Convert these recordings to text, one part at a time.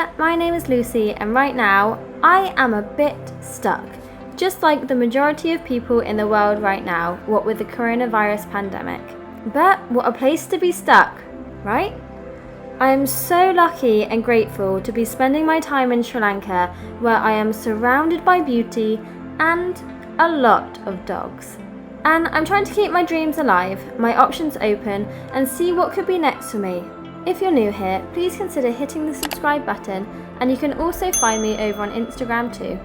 there, my name is Lucie and right now I am a bit stuck. Just like the majority of people in the world right now, what with the coronavirus pandemic. But what a place to be stuck, right? I am so lucky and grateful to be spending my time in Sri Lanka, where I am surrounded by beauty and a lot of dogs. And I'm trying to keep my dreams alive, my options open, and see what could be next for me. If you're new here, please consider hitting the subscribe button, and you can also find me over on Instagram too.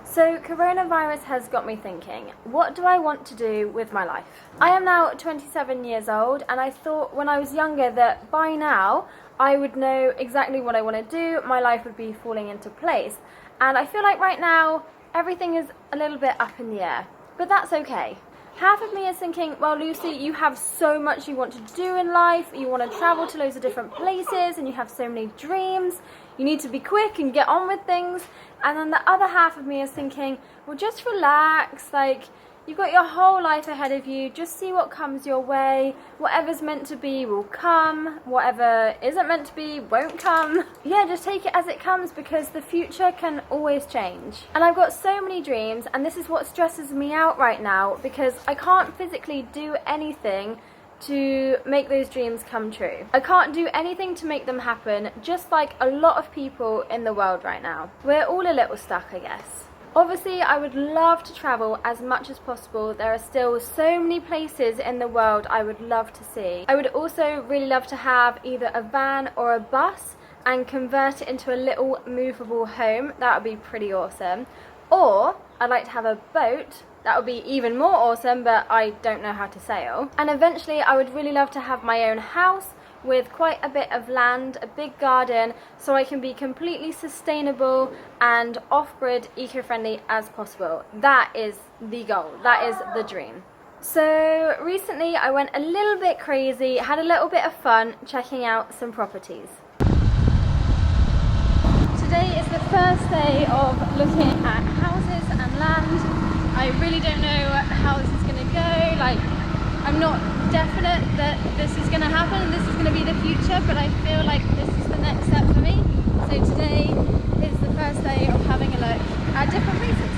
So coronavirus has got me thinking, what do I want to do with my life? I am now 27 years old, and I thought when I was younger that by now I would know exactly what I want to do, my life would be falling into place. And I feel like right now everything is a little bit up in the air, but that's okay. Half of me is thinking, well, Lucie, you have so much you want to do in life, you want to travel to loads of different places, and you have so many dreams, you need to be quick and get on with things. And then the other half of me is thinking, well, just relax, like, you've got your whole life ahead of you, just see what comes your way, whatever's meant to be will come, whatever isn't meant to be won't come. Yeah, just take it as it comes, because the future can always change. And I've got so many dreams, and this is what stresses me out right now, because I can't physically do anything to make those dreams come true. I can't do anything to make them happen, just like a lot of people in the world right now. We're all a little stuck, I guess. Obviously, I would love to travel as much as possible. There are still so many places in the world I would love to see. I would also really love to have either a van or a bus and convert it into a little movable home. That would be pretty awesome. Or I'd like to have a boat. That would be even more awesome, but I don't know how to sail. And eventually I would really love to have my own house with quite a bit of land, a big garden, so I can be completely sustainable and off-grid, eco-friendly as possible. That is the goal, that is the dream. So recently I went a little bit crazy, had a little bit of fun checking out some properties. Today is the first day of looking at houses and land. I really don't know how this is going to go, like, I'm not definite that this is going to happen, this is going to be the future, but I feel like this is the next step for me. So today is the first day of having a look at different places.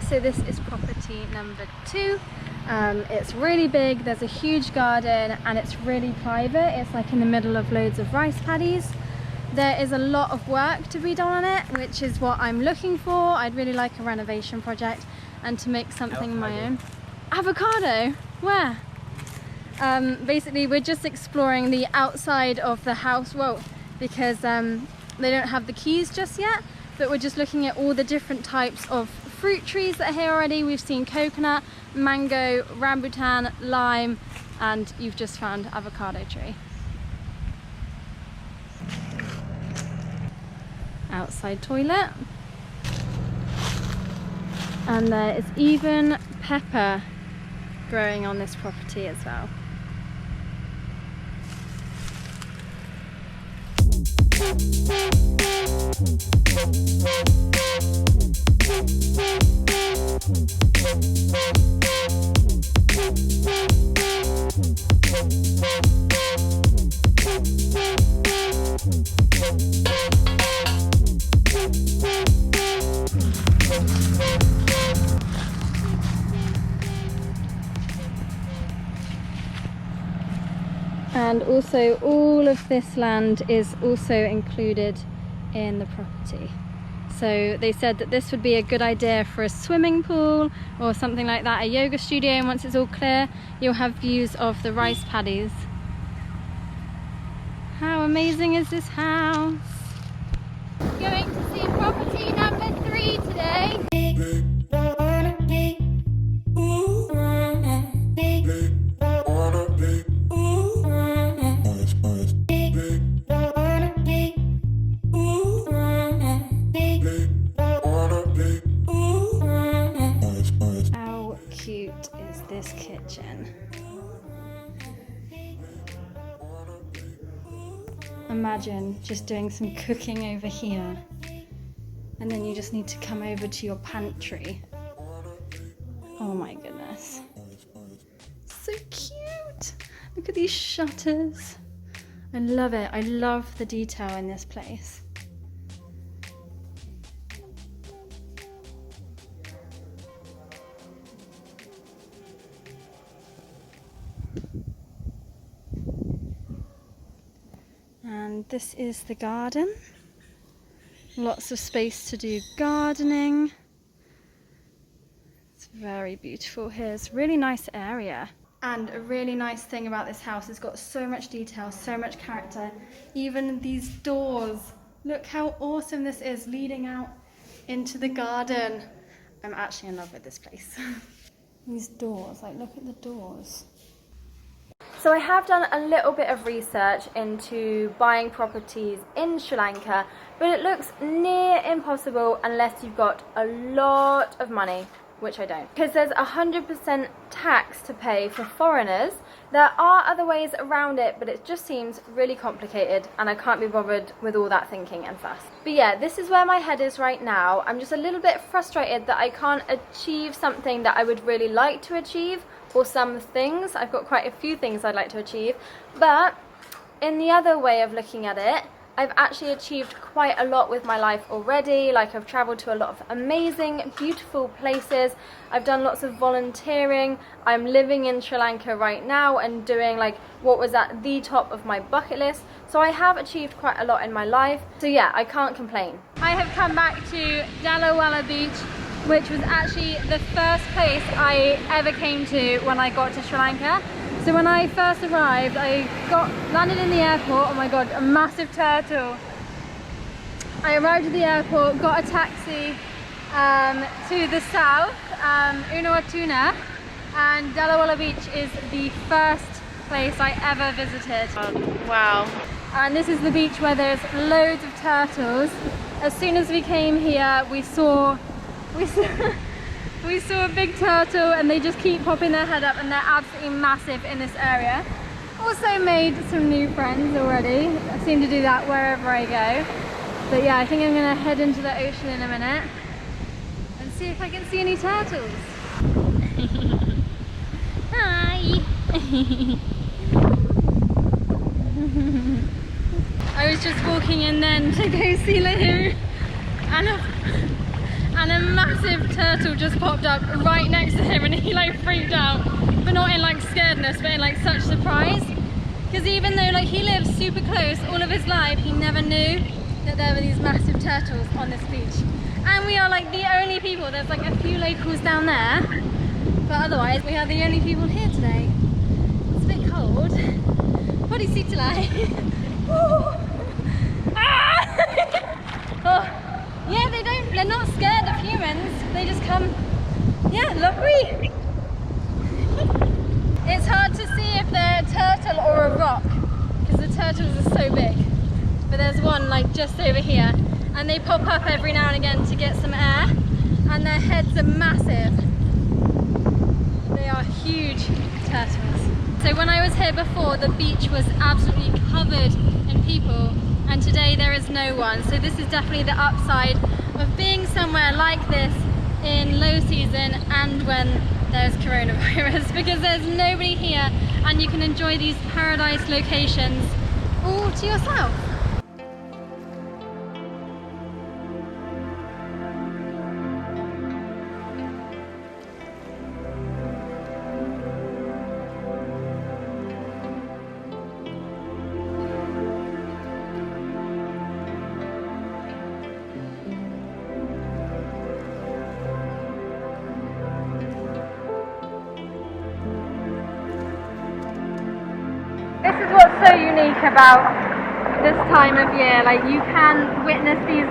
So this is property number 2. It's really big, there's a huge garden, and it's really private. It's like in the middle of loads of rice paddies. There is a lot of work to be done on it, which is what I'm looking for. I'd really like a renovation project and to make something my own. Avocado? Where? Basically we're just exploring the outside of the house, well, because they don't have the keys just yet, but we're just looking at all the different types of fruit trees that are here already. We've seen coconut, mango, rambutan, lime, and you've just found avocado tree. Outside toilet. And there is even pepper growing on this property as well. And also all of this land is also included in the property. So they said that this would be a good idea for a swimming pool or something like that, a yoga studio, and once it's all clear, you'll have views of the rice paddies. How amazing is this house? Going to see property number 3 today. How cute is this kitchen? Imagine just doing some cooking over here, and then you just need to come over to your pantry. Oh my goodness. So cute! Look at these shutters. I love it. I love the detail in this place. And this is the garden. Lots of space to do gardening. It's very beautiful here. It's a really nice area. And a really nice thing about this house, it's got so much detail, so much character. Even these doors. Look how awesome this is, leading out into the garden. I'm actually in love with this place. These doors, like look at the doors. So I have done a little bit of research into buying properties in Sri Lanka, but it looks near impossible unless you've got a lot of money, which I don't. Because there's 100% tax to pay for foreigners. There are other ways around it, but it just seems really complicated and I can't be bothered with all that thinking and fuss. But yeah, this is where my head is right now. I'm just a little bit frustrated that I can't achieve something that I would really like to achieve, or some things. I've got quite a few things I'd like to achieve, but in the other way of looking at it, I've actually achieved quite a lot with my life already. Like I've traveled to a lot of amazing, beautiful places. I've done lots of volunteering. I'm living in Sri Lanka right now and doing like what was at the top of my bucket list. So I have achieved quite a lot in my life. So yeah, I can't complain. I have come back to Ditl Beach, which was actually the first place I ever came to when I got to Sri Lanka. So when I first arrived, I landed in the airport. Oh my god, a massive turtle. I arrived at the airport, got a taxi to the south, Unawatuna, and Ditl Beach is the first place I ever visited. Wow. And this is the beach where there's loads of turtles. As soon as we came here, we saw a big turtle, and they just keep popping their head up, and they're absolutely massive in this area. Also made some new friends already. I seem to do that wherever I go. But yeah, I think I'm gonna head into the ocean in a minute and see if I can see any turtles. Hi! I was just walking in then to go see Lahu, and a massive turtle just popped up right next to him, and he like freaked out, but not in like scaredness, but in like such surprise. Because even though like he lives super close all of his life, he never knew that there were these massive turtles on this beach. And we are like the only people, there's like a few locals down there, but otherwise we are the only people here today. It's a bit cold. Body suit to lie. Oh. Yeah, they're not scared of humans. They just come, yeah, lovely. It's hard to see if they're a turtle or a rock, because the turtles are so big. But there's one like just over here, and they pop up every now and again to get some air, and their heads are massive. They are huge turtles. So when I was here before, the beach was absolutely covered in people, and today there is no one. So this is definitely the upside of being somewhere like this in low season and when there's coronavirus, because there's nobody here and you can enjoy these paradise locations all to yourself. This is what's so unique about this time of year. Like, you can witness these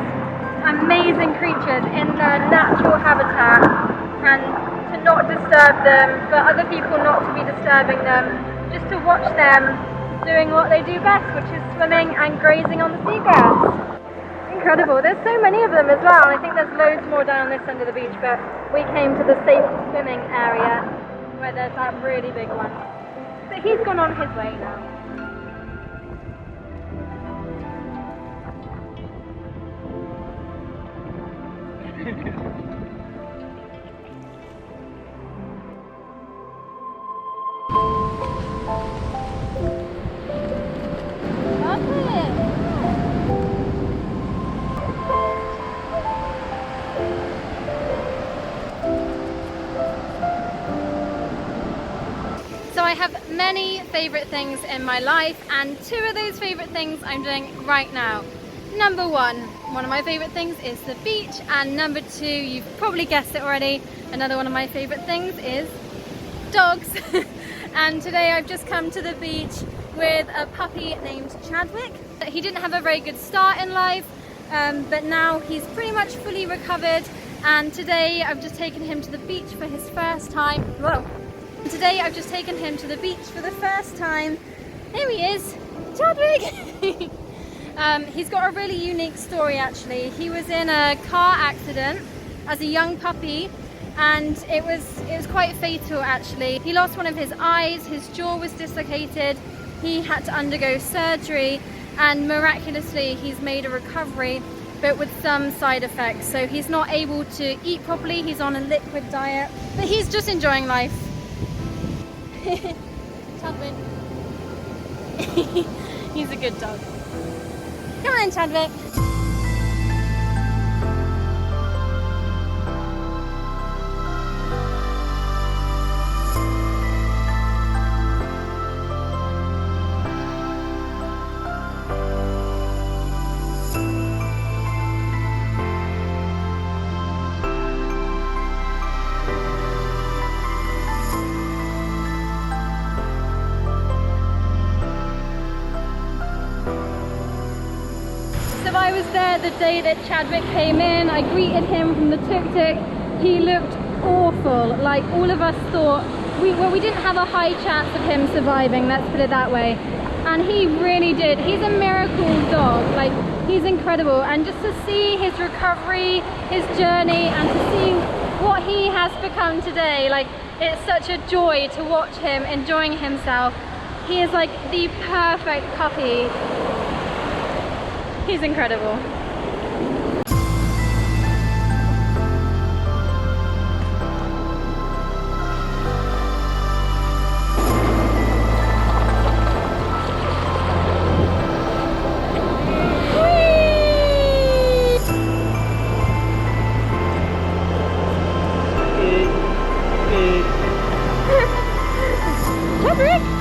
amazing creatures in their natural habitat, and to not disturb them, for other people not to be disturbing them, just to watch them doing what they do best, which is swimming and grazing on the seagrass. Incredible. There's so many of them as well, and I think there's loads more down this end of the beach, but we came to the safe swimming area where there's that really big one. But he's gone on his way now. So I have many favourite things in my life, and two of those favourite things I'm doing right now. Number one of my favourite things is the beach, and number two, you've probably guessed it already, another one of my favourite things is dogs. And today I've just come to the beach with a puppy named Chadwick. He didn't have a very good start in life, but now he's pretty much fully recovered, and today I've just taken him to the beach for his first time. Whoa. Today I've just taken him to the beach for the first time. Here he is, Chadwick! He's got a really unique story actually. He was in a car accident as a young puppy, and it was quite fatal actually. He lost one of his eyes, his jaw was dislocated, he had to undergo surgery, and miraculously he's made a recovery, but with some side effects. So he's not able to eat properly, he's on a liquid diet, but he's just enjoying life. Chadwick. He's a good dog. Come on, Chadwick. So I was there the day that Chadwick came in. I greeted him from the tuk-tuk. He looked awful. Like, all of us thought, we didn't have a high chance of him surviving, let's put it that way. And he really did. He's a miracle dog. Like, he's incredible. And just to see his recovery, his journey, and to see what he has become today, like, it's such a joy to watch him enjoying himself. He is like the perfect puppy. He's incredible. Chadwick!